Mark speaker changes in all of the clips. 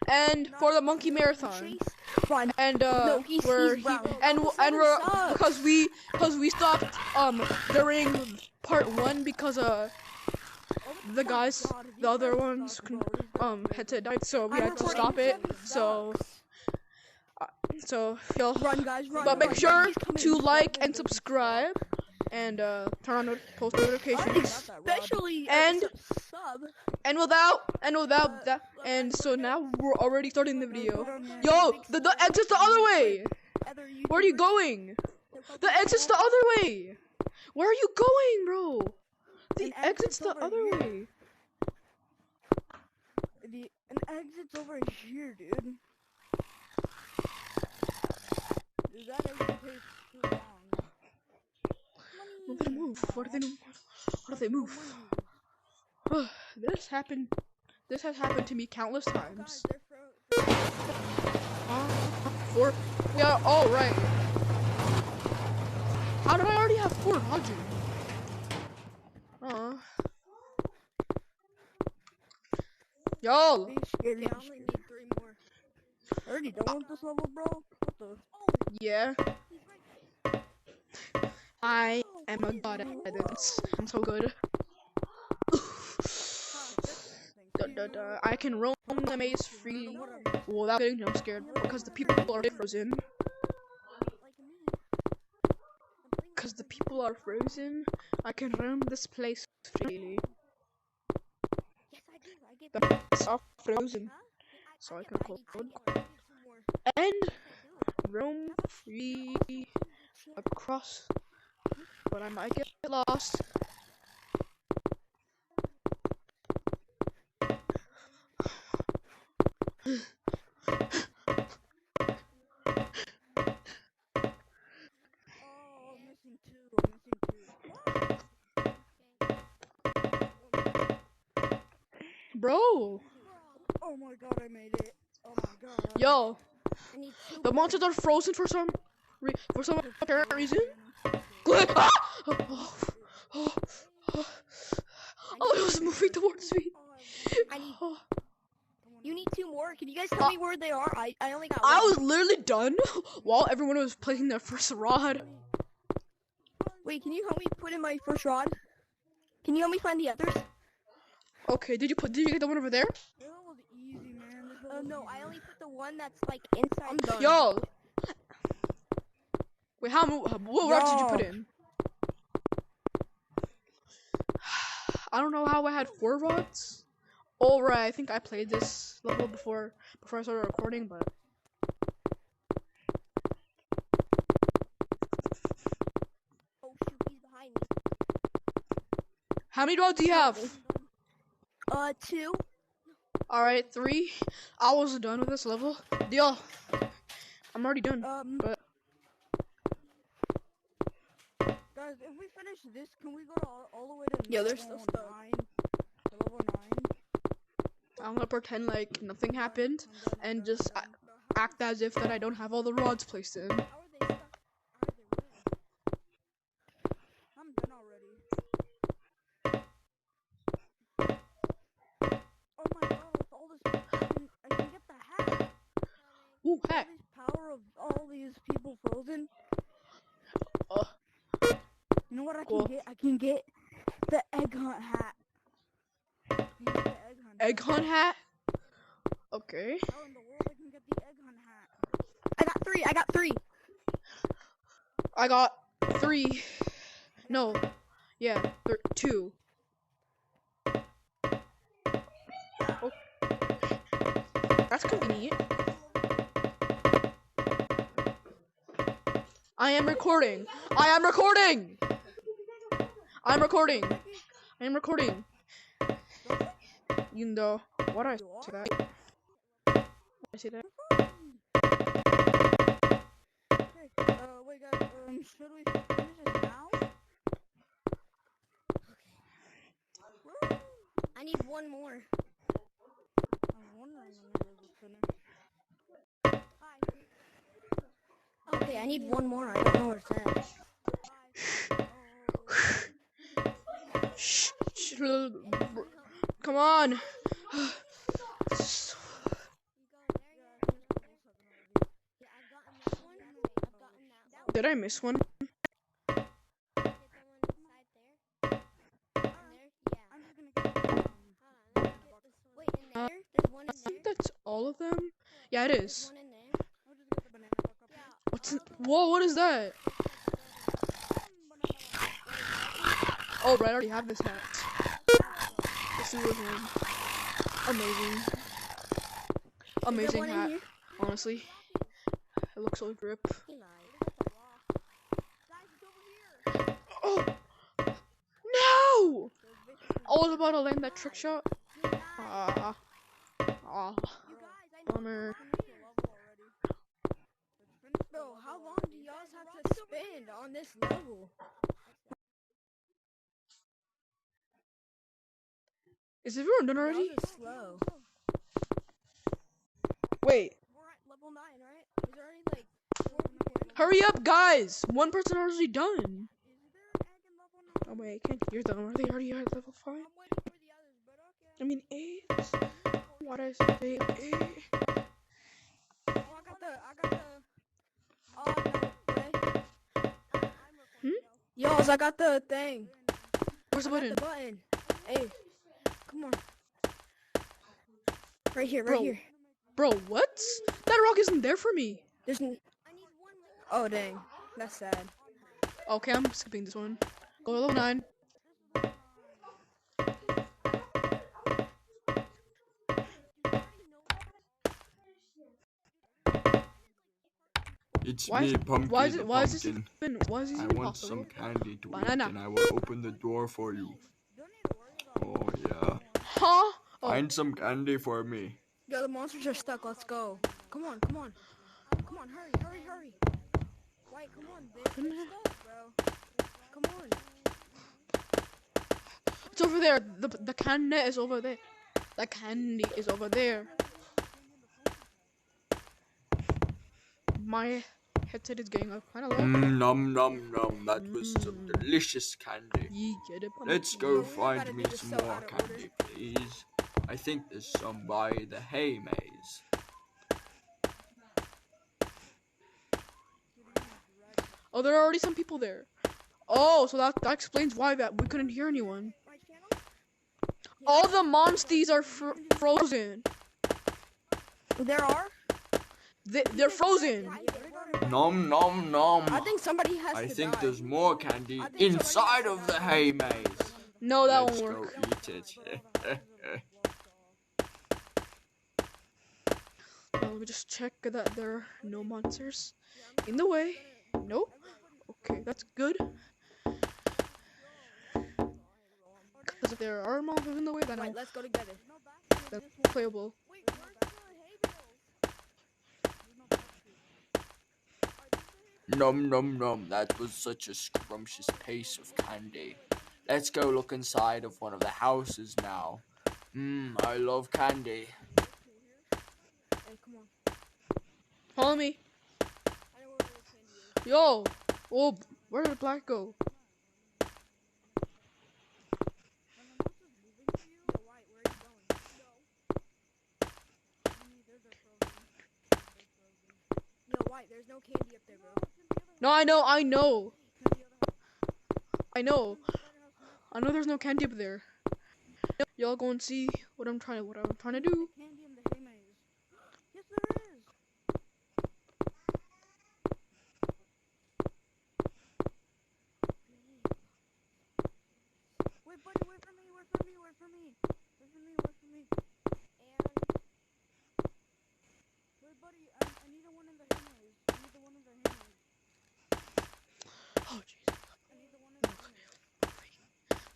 Speaker 1: and for the monkey marathon.
Speaker 2: Run.
Speaker 1: And
Speaker 2: No, he's brown.
Speaker 1: and we're because we stopped during part 1 because the guys, the other ones had to die, so we had to stop it. So y'all,
Speaker 2: Run, guys, run.
Speaker 1: but make
Speaker 2: run,
Speaker 1: sure
Speaker 2: he's coming.
Speaker 1: to like and subscribe and turn on post notifications.
Speaker 2: Especially
Speaker 1: And-
Speaker 2: sub.
Speaker 1: And without that, and so now we're already starting the video. Yo, the exit's the other way. Where are you going? The exit's the other way. Where are you going, bro? The exit's the other way.
Speaker 2: An exit's over here, dude. That exit takes too long.
Speaker 1: Where do they move? Where do they move? This has happened to me countless times. Yeah, all right. How did I already have 4 dodging? Yo.
Speaker 2: Okay, I only need 3 more. I already done with this level, bro. What the?
Speaker 1: Yeah. I am a god at this. I'm so good. I can roam the maze freely without getting jump scared because the people are frozen. Because the people are frozen, I can roam this place freely. The people are frozen, so I can code and roam free across, but I might get lost. Bro!
Speaker 2: Oh my god, I made it. Oh my god.
Speaker 1: Yo! The monsters are frozen for some apparent reason. Glitch! Ah! Oh, it was moving towards me.
Speaker 2: You need 2 more. Can you guys tell me where they are? I only got 1.
Speaker 1: I was literally done while everyone was placing their first rod.
Speaker 2: Wait, can you help me put in my first rod? Can you help me find the others?
Speaker 1: Okay, did you get the one over there?
Speaker 2: That was easy, man. No, I only put the one that's like inside. I'm done.
Speaker 1: Yo! Wait, what rods did you put in? I don't know how I had 4 rods. Alright, I think I played this level before I started recording, but
Speaker 2: Oh shoot, he's behind me.
Speaker 1: how many rods do you have?
Speaker 2: 2.
Speaker 1: Alright, 3. I was done with this level. Deal. I'm already done. But
Speaker 2: guys, if we finish this, can we go to all the way to
Speaker 1: yeah, there's
Speaker 2: level
Speaker 1: still
Speaker 2: 9? Level 9.
Speaker 1: I'm gonna pretend like nothing happened and just act as if that I don't have all the rods placed in.
Speaker 2: How are they stuck? I'm done already. Oh my god, with all this, I can get the hat.
Speaker 1: Ooh, heck.
Speaker 2: All this power of all these people frozen. You know what I can get? I can get the egg hunt hat.
Speaker 1: Egg hunt hat? Okay.
Speaker 2: How in the world I can get the egg hunt hat? I got 3.
Speaker 1: I got 3. No. Yeah, 2. Oh. That's convenient. I am recording. You know what I say that? I say that?
Speaker 2: Okay, wait guys, should we finish it now? Okay. I need 1 more. I'm wondering when we'll finish. Hi. Okay, I need 1 more. I don't know where it's at.
Speaker 1: Shh. Come on. Did I miss one?
Speaker 2: Get the one inside there. In there? Yeah.
Speaker 3: I'm just gonna get
Speaker 2: Hold on, let me get this one. Wait, in there? There's one
Speaker 1: I
Speaker 2: in
Speaker 1: think
Speaker 2: there?
Speaker 1: that's all of them. Yeah, it
Speaker 2: There's
Speaker 1: is.
Speaker 2: one in there?
Speaker 3: I'll just get the banana buck up.
Speaker 2: Yeah.
Speaker 1: What's in, whoa, what is that? Oh, right, I already have this hat. Let's see what's in. Amazing. Amazing
Speaker 2: one in
Speaker 1: hat,
Speaker 2: here?
Speaker 1: honestly. It looks so drip.
Speaker 2: He lied.
Speaker 1: Oh! No! I was about to land that trick shot. Ah. Ah. Bummer.
Speaker 2: Bro, how long do y'all have to spend on this level?
Speaker 1: Is everyone done already?
Speaker 2: Y'all are slow.
Speaker 1: Wait.
Speaker 2: We're at level 9, right? Is there already like 4 people?
Speaker 1: Hurry up, guys! One person already done. Oh wait, I can't hear them. Are they already at level 5?
Speaker 2: I'm waiting for the others, but okay.
Speaker 1: I mean 8? What I say 8?
Speaker 2: Oh, I got the, Yours, I got the thing.
Speaker 1: Where's the
Speaker 2: I got
Speaker 1: button?
Speaker 2: the button. Hey, come on. Right here, right
Speaker 1: Bro.
Speaker 2: here.
Speaker 1: Bro, what? That rock isn't there for me.
Speaker 2: There's Oh, dang. That's sad.
Speaker 1: Okay, I'm skipping this one. Go to level 9.
Speaker 4: It's
Speaker 1: Why
Speaker 4: me,
Speaker 1: is,
Speaker 4: Pumpkin
Speaker 1: why is
Speaker 4: the
Speaker 1: it, why is this
Speaker 4: Pumpkin.
Speaker 1: even, why is this
Speaker 4: I
Speaker 1: even
Speaker 4: want
Speaker 1: possible?
Speaker 4: some candy to
Speaker 1: Banana.
Speaker 4: eat, and I will open the door for you. Oh, yeah.
Speaker 1: Huh? Oh,
Speaker 4: Find some candy for me.
Speaker 2: Yo, the monsters are stuck. Let's go. Come on, come on. Come on, hurry, hurry, hurry. Wait, come on. They're stuck, bro. Come on.
Speaker 1: it's over there. The candy is over there. The candy is over there. My headset is getting up kind of low.
Speaker 4: Nom nom nom. That was some delicious candy.
Speaker 1: You get it, pumpkin.
Speaker 4: Let's go
Speaker 2: we
Speaker 4: find
Speaker 2: gotta
Speaker 4: me
Speaker 2: do this
Speaker 4: some
Speaker 2: so
Speaker 4: more
Speaker 2: out of order.
Speaker 4: candy, please. I think there's some by the hay maze.
Speaker 1: Oh, there are already some people there. Oh, so that explains why that we couldn't hear anyone. All the monsties are frozen.
Speaker 2: There are?
Speaker 1: They're frozen.
Speaker 4: Nom nom nom.
Speaker 2: I think somebody has
Speaker 4: I
Speaker 2: to
Speaker 4: think
Speaker 2: die.
Speaker 4: there's more candy
Speaker 2: I think
Speaker 4: inside
Speaker 2: somebody
Speaker 4: of the hay maze.
Speaker 1: No, that
Speaker 4: Let's
Speaker 1: won't
Speaker 4: go
Speaker 1: work.
Speaker 4: eat it.
Speaker 1: Let me just check that there are no monsters in the way. Nope. Okay, that's good. Because if there are monsters in the way, then
Speaker 2: Wait, let's go together.
Speaker 1: that's playable.
Speaker 4: Nom nom nom, that was such a scrumptious piece of candy. Let's go look inside of one of the houses now. I love candy.
Speaker 2: Hey, come on.
Speaker 1: Follow me. Yo! Oh, where did Black go?
Speaker 2: Yo, White, there's no candy up there, bro.
Speaker 1: No, I know. I know there's no candy up there. Y'all go and see what I'm trying to do.
Speaker 3: Candy in the hay maze. Yes, there is. Wait, buddy, wait for me, wait for me, wait for me. Wait for me, wait for me. Wait, buddy, I need the one in the hay maze. I need the one in the hay maze.
Speaker 1: Oh, jeez.
Speaker 3: I need the one in the hay maze.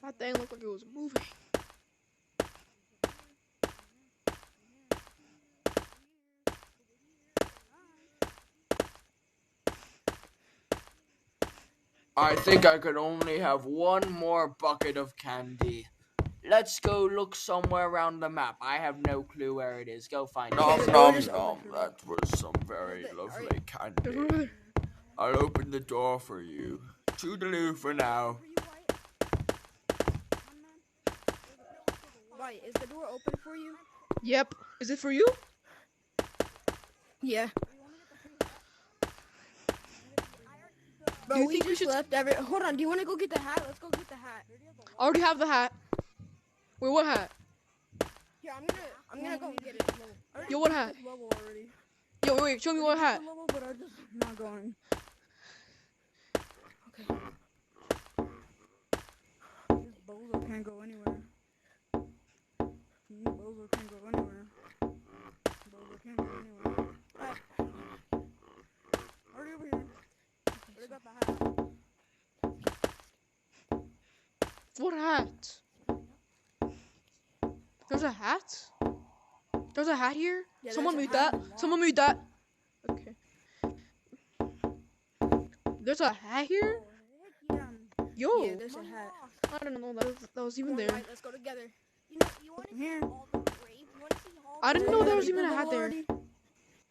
Speaker 1: That thing looked like it was moving.
Speaker 4: I think I could only have one more bucket of candy. Let's go look somewhere around the map. I have no clue where it is. Go find it. Nom nom nom. That was some very lovely
Speaker 1: There's
Speaker 4: candy.
Speaker 1: one over there.
Speaker 4: I'll open the door for you. Toodaloo for now.
Speaker 2: White, is the door open for you?
Speaker 1: Yep. Is it for you?
Speaker 2: Yeah. Bro,
Speaker 1: Do you
Speaker 2: we
Speaker 1: think we
Speaker 2: just
Speaker 1: should?
Speaker 2: left every. Hold on. Do you want to go get the hat? Let's go get the hat.
Speaker 1: I already have the hat. Wait, what hat?
Speaker 2: Here, I'm gonna go and get it.
Speaker 1: Yo, what hat?
Speaker 3: This level already.
Speaker 1: Yo, wait, show me what hat.
Speaker 3: This level, but I'm just not going.
Speaker 2: Okay.
Speaker 3: This bozo can't go anywhere. Bozo can't go anywhere. Bozo can't go anywhere. Alright. Already over here. Already got the hat.
Speaker 1: What hat? There's a hat? There's a hat here?
Speaker 2: Yeah,
Speaker 1: Someone
Speaker 2: there's a
Speaker 1: mute that.
Speaker 2: hat.
Speaker 1: Someone mute that. Okay. There's a hat here? Yo,
Speaker 2: Yeah, there's a hat.
Speaker 1: I don't know that was even
Speaker 2: Come on,
Speaker 1: there.
Speaker 2: Mike, let's go together.
Speaker 5: You want to see
Speaker 3: Here.
Speaker 5: all the grave? You want to see all
Speaker 1: I didn't know there was
Speaker 3: Beat
Speaker 1: even a
Speaker 3: this
Speaker 1: hat
Speaker 3: level
Speaker 1: there.
Speaker 3: already.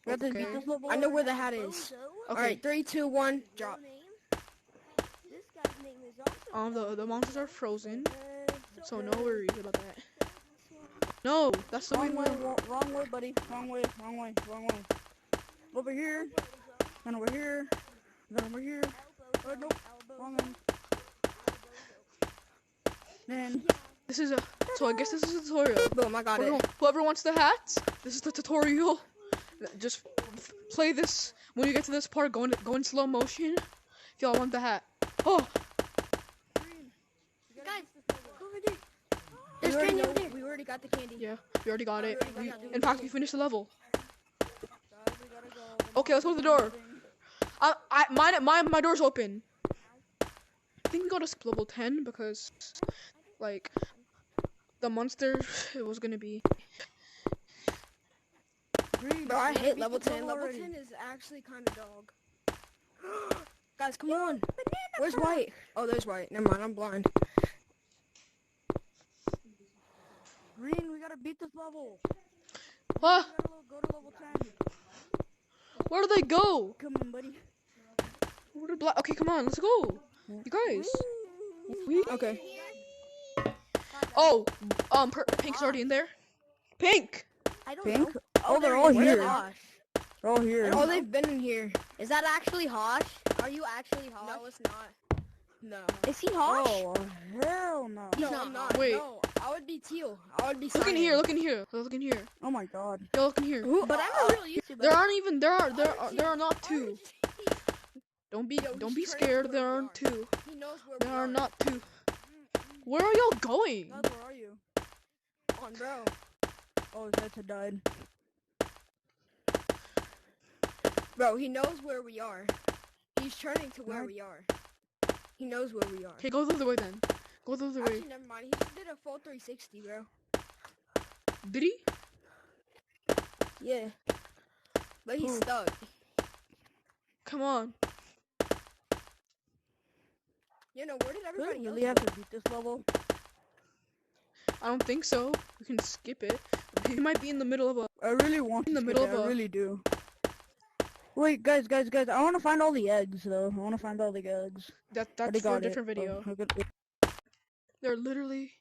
Speaker 3: We have to
Speaker 1: Okay.
Speaker 3: beat this level
Speaker 2: I know
Speaker 3: already.
Speaker 2: where the hat is.
Speaker 5: Bozo?
Speaker 2: All
Speaker 1: Okay.
Speaker 2: right, 3, 2, 1, drop.
Speaker 5: Name? This guy's name is also
Speaker 1: The monsters are frozen, so no
Speaker 5: Bozo.
Speaker 1: worries about that. No, that's the way.
Speaker 3: Wrong way, wrong way, buddy. Wrong way, wrong way, wrong way. Over here, then over here, then over here. Oh, nope, wrong end. Then,
Speaker 1: This is a. So I guess this is a tutorial.
Speaker 2: Boom, I got it.
Speaker 1: Whoever wants the hat, this is the tutorial. Just play this when you get to this part. Go in slow motion. If y'all want the hat. Oh,
Speaker 2: Guys, go over there. There's
Speaker 3: already
Speaker 2: candy
Speaker 3: know-
Speaker 2: over there. We already got the candy.
Speaker 1: yeah, we already got it.
Speaker 2: already got it.
Speaker 1: In fact, we finished the level.
Speaker 3: guys, we gotta go.
Speaker 1: Okay, let's go to the door. My door's open. I think we got to skip level 10 because, like, the monster it was gonna be.
Speaker 2: Bro, I hate
Speaker 3: beat
Speaker 2: level
Speaker 3: this
Speaker 2: 10. Level
Speaker 3: already.
Speaker 2: 10 is actually kind of dog. Guys, come on. Where's White? Oh, there's White. Never mind, I'm blind.
Speaker 3: Green, we gotta beat this level.
Speaker 1: Ah,
Speaker 3: We gotta go to level 10.
Speaker 1: where do they go?
Speaker 3: Come on, buddy.
Speaker 1: Where did okay, come on, let's go. You guys. We
Speaker 2: Okay.
Speaker 1: oh, Pink's already in there. Pink.
Speaker 5: I don't
Speaker 3: Pink?
Speaker 5: know.
Speaker 3: Oh, they're all
Speaker 2: Where's
Speaker 3: here.
Speaker 2: Hosh?
Speaker 3: They're all here.
Speaker 2: Oh, they've been in here.
Speaker 5: Is that actually Hosh? Are you actually Hosh?
Speaker 2: No, it's not. No.
Speaker 5: Is he Hosh?
Speaker 3: Oh, hell no.
Speaker 2: No,
Speaker 5: not
Speaker 2: I'm not.
Speaker 1: Wait.
Speaker 2: No, I would be teal. I would be
Speaker 1: Look in
Speaker 2: cyan.
Speaker 1: here. Look in here. Look in here.
Speaker 3: Oh my god.
Speaker 1: Yo, look in here.
Speaker 5: But I'm a real YouTuber.
Speaker 1: There aren't even there are not two. Don't be
Speaker 2: Yo,
Speaker 1: don't
Speaker 2: he's
Speaker 1: be
Speaker 2: turning
Speaker 1: scared.
Speaker 2: where
Speaker 1: There
Speaker 2: we
Speaker 1: aren't
Speaker 2: are.
Speaker 1: two.
Speaker 2: He knows where
Speaker 1: There
Speaker 2: we
Speaker 1: are
Speaker 2: are.
Speaker 1: not two. Where are y'all going?
Speaker 3: Guys, where are you?
Speaker 2: On, bro.
Speaker 3: Oh, his head had died.
Speaker 2: Bro, he knows where we are. He's turning to where
Speaker 3: Right.
Speaker 2: we are. He knows where we are.
Speaker 1: Okay, go the other way then. Go the other way.
Speaker 2: Actually, never mind. He just did a full 360, bro.
Speaker 1: Did he?
Speaker 2: Yeah. But he's
Speaker 3: Who?
Speaker 2: stuck.
Speaker 1: Come on.
Speaker 2: You know, where did
Speaker 3: Do we
Speaker 2: everybody
Speaker 3: really
Speaker 2: else
Speaker 3: have
Speaker 2: go?
Speaker 3: to beat this level?
Speaker 1: I don't think so. We can skip it. He might be in the middle of a.
Speaker 3: I really want
Speaker 1: In the
Speaker 3: to
Speaker 1: middle
Speaker 3: skip it,
Speaker 1: of
Speaker 3: I
Speaker 1: a-
Speaker 3: really do. Wait, guys. I want to find all the eggs, though. I want to find all the eggs.
Speaker 1: That's
Speaker 3: Already
Speaker 1: for a
Speaker 3: got it.
Speaker 1: different video.
Speaker 3: Oh, okay.
Speaker 1: They're literally.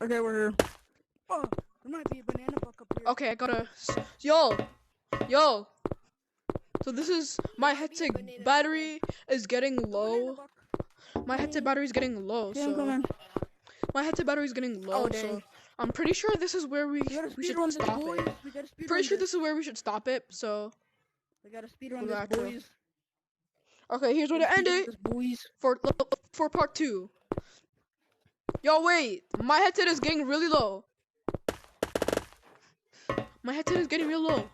Speaker 3: Okay, we're here. Oh, there might be a banana buck up here.
Speaker 1: Okay, I gotta. Yo, yo. So this is my headset
Speaker 2: banana
Speaker 1: battery is getting
Speaker 3: Banana
Speaker 1: low.
Speaker 3: buck.
Speaker 1: My headset battery is getting low.
Speaker 3: Okay, I'm
Speaker 1: So
Speaker 3: coming.
Speaker 1: my headset battery is getting low.
Speaker 2: Oh,
Speaker 1: So
Speaker 2: dang.
Speaker 1: I'm pretty sure this is where we
Speaker 3: We gotta
Speaker 1: should
Speaker 3: speedrun this,
Speaker 1: stop
Speaker 3: boys.
Speaker 1: it.
Speaker 3: We gotta speedrun
Speaker 1: Pretty sure this is where we should stop it. So
Speaker 3: We gotta speedrun
Speaker 1: Go
Speaker 3: this,
Speaker 1: back to-
Speaker 3: boys.
Speaker 1: okay, here's where to end
Speaker 3: Speedrun
Speaker 1: it
Speaker 3: this, boys.
Speaker 1: for part 2. Yo, wait, my headset is getting really low. My headset is getting real low.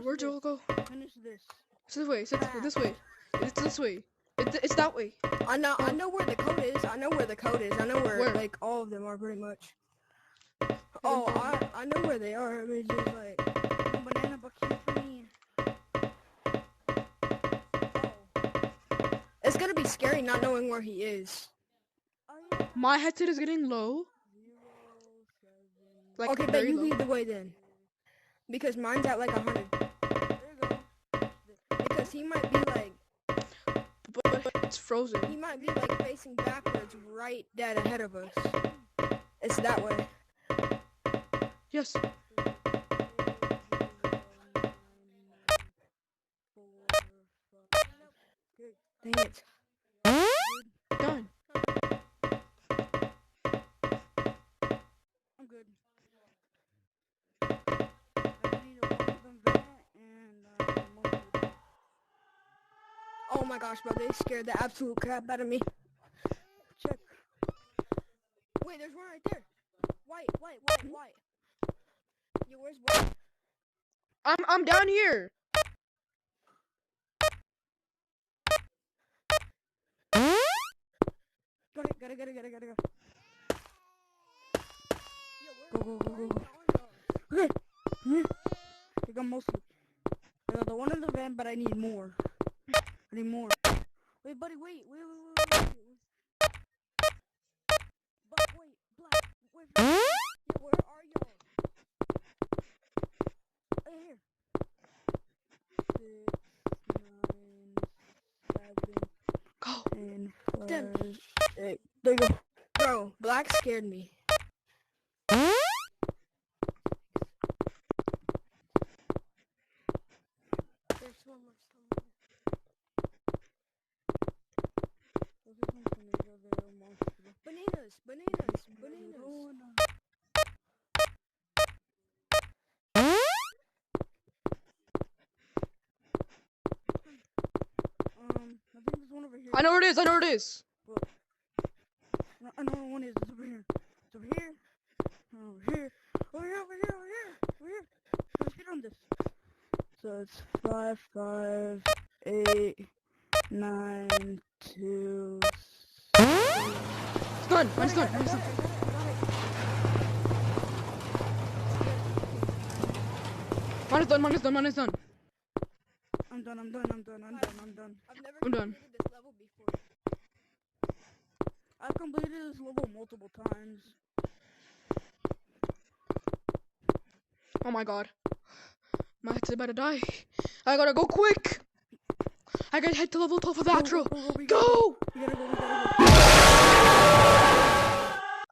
Speaker 1: Where'd Joel go?
Speaker 3: Finish this.
Speaker 1: It's this way. It's this way. It's this way. It's that way.
Speaker 2: I know where the code is. I know where the code is. I know where,
Speaker 1: Where?
Speaker 2: like, all of them are pretty much. Oh, I know where they are. It's just like,
Speaker 3: Oh, banana buck here for me. Oh.
Speaker 2: it's gonna be scary not knowing where he is.
Speaker 3: Oh, yeah.
Speaker 1: My headset is getting low.
Speaker 3: 0, 7.
Speaker 1: Like
Speaker 2: Okay, but
Speaker 1: very
Speaker 2: you
Speaker 1: low.
Speaker 2: lead the way then. Because mine's at like 100.
Speaker 3: There you go.
Speaker 2: Because he might be like,
Speaker 1: But it's frozen.
Speaker 2: he might be like facing backwards right dead ahead of us. It's that way.
Speaker 1: Yes.
Speaker 3: Dang it.
Speaker 1: Done.
Speaker 3: I'm good. I need a one of them that and one of them.
Speaker 2: Oh my gosh, bro, they scared the absolute crap out of me.
Speaker 3: Check.
Speaker 2: Wait, there's one right there. White. Yo, where's white?
Speaker 1: I'm down here.
Speaker 3: Gotta go.
Speaker 2: Yo,
Speaker 3: Go. Okay. I got mostly. I got the one in the van, but I need more. Wait, buddy, wait. But wait, Black, wait. Yo, where are y'all? Right here. 6, 9, 7,
Speaker 1: Go.
Speaker 3: 10,
Speaker 2: Damn.
Speaker 3: 5, 8. There you go.
Speaker 2: bro, Black scared me. There's one more somewhere. Bananas.
Speaker 3: I think there's one over here.
Speaker 1: I know where it is.
Speaker 3: I know where one is. It's over here. Over here. Let's get on this. So it's 5, 5, 8, 9, 2.
Speaker 1: It's done. Mine's done. Mine is done.
Speaker 3: I'm done.
Speaker 2: I've never
Speaker 1: I'm done.
Speaker 2: completed this level before.
Speaker 3: I've completed this level multiple times.
Speaker 1: Oh my god. My head's about to die. I gotta go quick. I gotta head to level 12 of the outro. Go!
Speaker 3: We gotta go.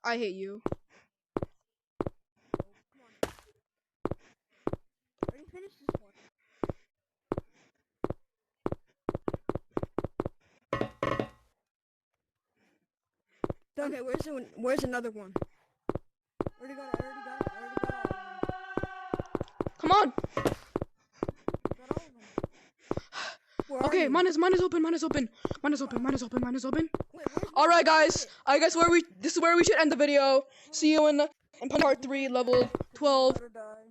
Speaker 1: I hate you.
Speaker 3: Already finished this one.
Speaker 2: Okay, where's another one?
Speaker 3: Already got it.
Speaker 1: Come on.
Speaker 3: Got all of them.
Speaker 2: Where are
Speaker 1: Okay,
Speaker 2: you?
Speaker 1: mine is open.
Speaker 2: Wait, where's
Speaker 1: All right, guys. I guess this is where we should end the video. See you in part 3, level 12.
Speaker 3: Better die.